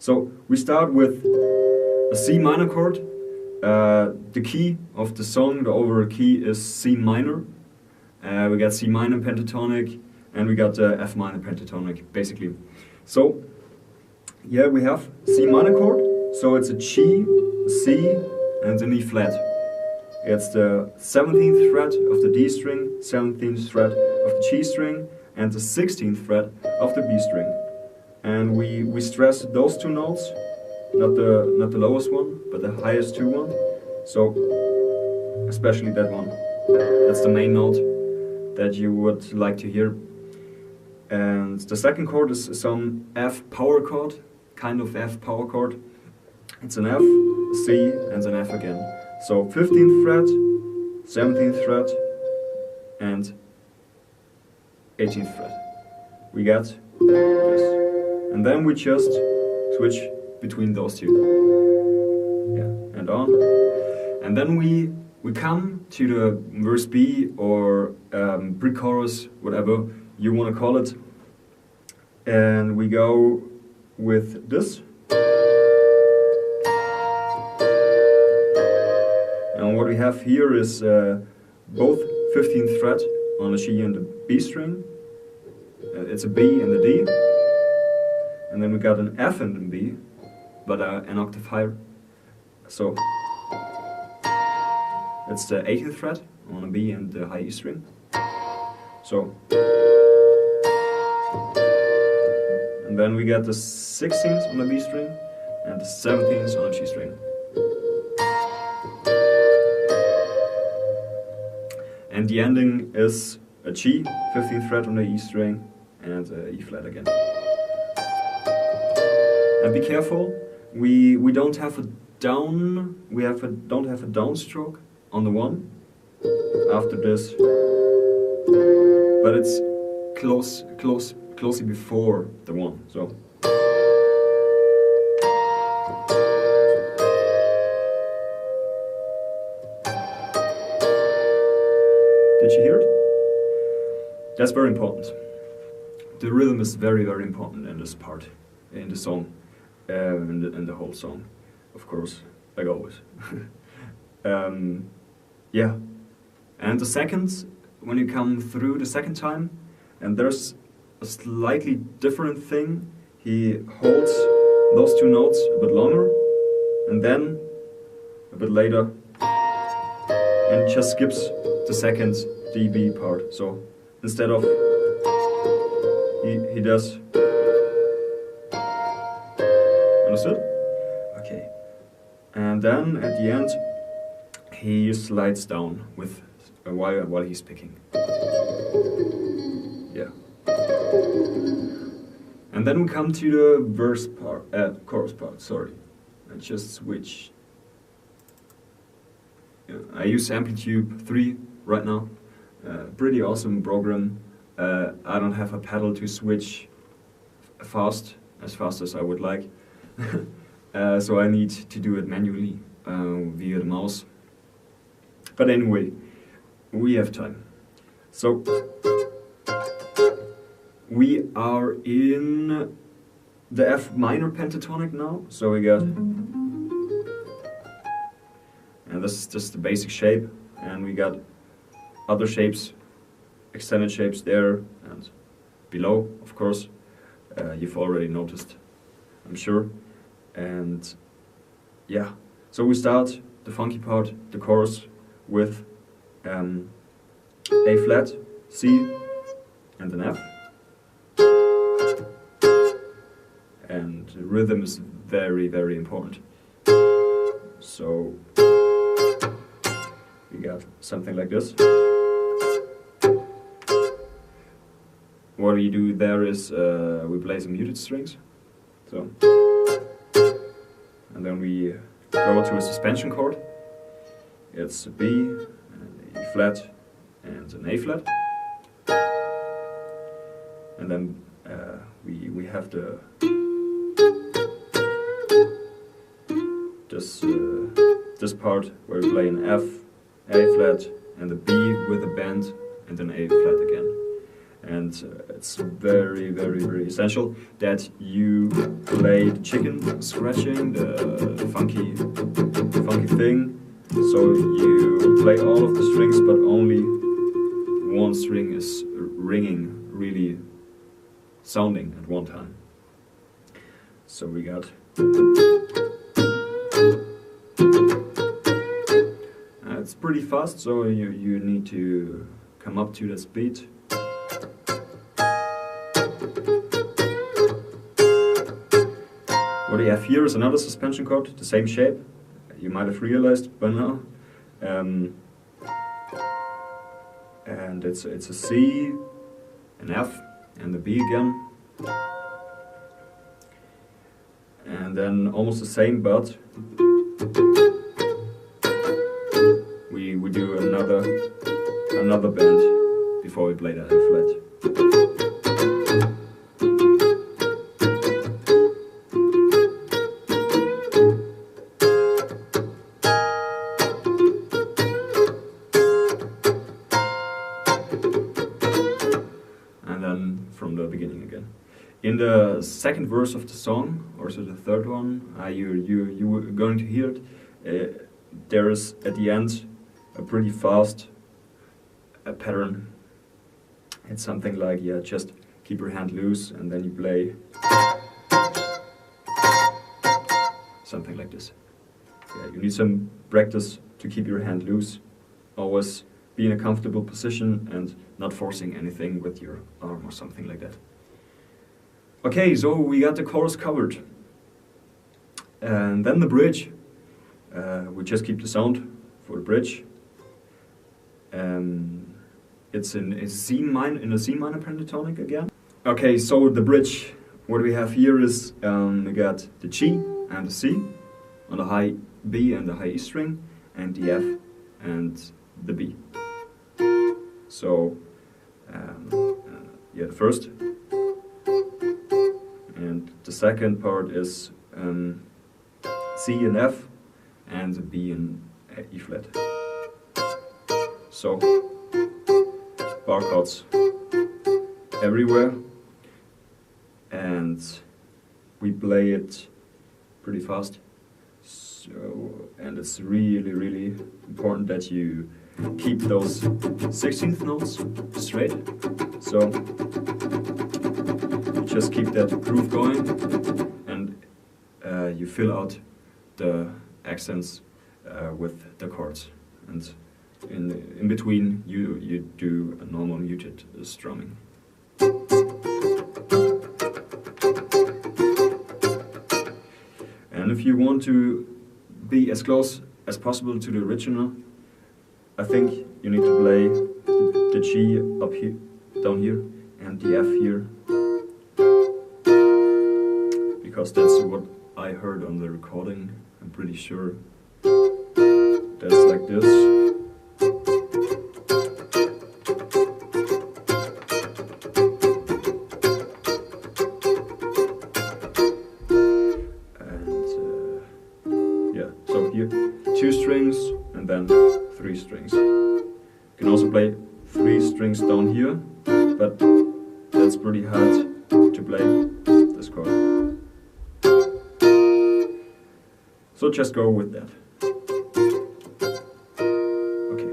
So we start with a C minor chord. The key of the song, the overall key, is C minor. We got C minor pentatonic, and we got the F minor pentatonic, basically. So yeah, we have C minor chord. So it's a G, a C, and an E flat. It's the 17th fret of the D string, 17th fret of the G string, and the 16th fret of the B string. And we stress those two notes, not the lowest one, but the highest two one. So especially that one. That's the main note that you would like to hear. And the second chord is some F power chord, kind of F power chord. It's an F, a C, and an F again. So 15th fret, 17th fret, and 18th fret. We get this. And then we just switch between those two. Yeah, and on. And then we come to the verse B or pre-chorus, whatever you want to call it. And we go with this. And what we have here is both 15th fret on the G and the B string. It's a B and a D. And then we got an F and a B, but an octave higher. So it's the 18th fret on a B and the high E string. So, and then we get the 16th on the B string and the 17th on the G string. And the ending is a G, 15th fret on the E string, and E flat again. And be careful, we don't have a down, don't have a downstroke on the one after this, but it's closely before the one. So did you hear it? That's very important. The rhythm is very, very important in this part, in the song, in the whole song, of course, like always. Yeah, and the second, when you come through the second time, and there's a slightly different thing. He holds those two notes a bit longer, and then a bit later, and just skips the second DB part. So instead of he does. Understood? Okay. And then at the end he slides down with while he's picking. Yeah. And then we come to the verse part, chorus part. Sorry, I just switch. Yeah, I use Amplitude 3 right now. Pretty awesome program. I don't have a pedal to switch as fast as I would like. So I need to do it manually via the mouse. But anyway, we have time. So we are in the F minor pentatonic now. So we got, and this is just the basic shape, and we got other shapes, extended shapes there and below, of course. You've already noticed, I'm sure. And yeah, so we start the funky part, the chorus, with A flat, C, and an F. And the rhythm is very, very important. So we got something like this. What you do there is we play some muted strings. So, and then we go to a suspension chord. It's a B, an E flat, and an A flat. And then we have the this part where we play an F, A flat, and a B with a bend, and an A flat again. And it's very, very, very essential that you play the chicken scratching, the funky thing. So you play all of the strings, but only one string is ringing, really sounding at one time. So we got. It's pretty fast, so you need to come up to the speed. What you have here is another suspension chord, the same shape. You might have realized by now. And it's a C, an F, and a B again. And then almost the same, but we do another bend before we play the A flat. And then from the beginning again. In the second verse of the song, or so the third one, you were going to hear it. There is at the end a pretty fast pattern. It's something like, yeah, just keep your hand loose and then you play something like this. Yeah, you need some practice to keep your hand loose. Always be in a comfortable position and not forcing anything with your arm or something like that. Okay, so we got the chorus covered. And then the bridge. We just keep the sound for the bridge. It's in a C minor pentatonic again. Okay, so the bridge. What we have here is we got the G and the C on the high B and the high E string, and the F and the B. So yeah, the first. And the second part is C and F and B and E flat. So bar chords everywhere, and we play it pretty fast. So, and it's really, really important that you keep those 16th notes straight. So you just keep that groove going, and you fill out the accents with the chords. And in between, you do a normal muted strumming. And if you want to be as close as possible to the original, I think you need to play the G up here, down here, and the F here, because that's what I heard on the recording. I'm pretty sure that's like this. Two strings and then 3 strings. You can also play 3 strings down here, but that's pretty hard to play this chord. So just go with that. Okay.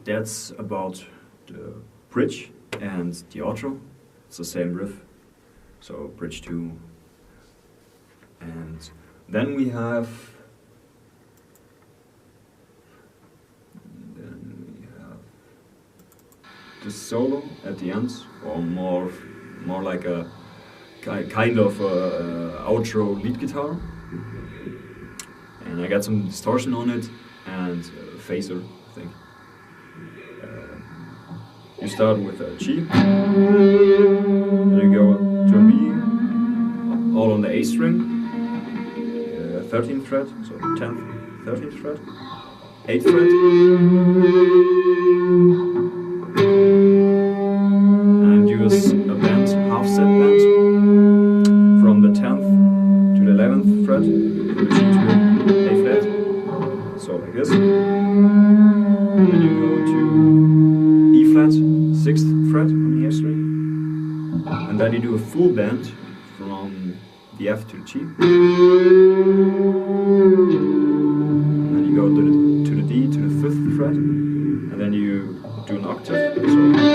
That's about the bridge and the outro. It's the same riff. So bridge 2. And then we have the solo at the end, or more like a kind of outro lead guitar. And I got some distortion on it and phaser, I think. You start with a G, then you go to a B, all on the A string. 13th fret, so 10th, 13th fret, 8th fret, and use a bend, half step bend, from the 10th to the 11th fret, from the G to the A flat, so like this, and then you go to E flat, you do a full bend from the F to the G. And then you go to the D, to the 5th fret, and then you do an octave. So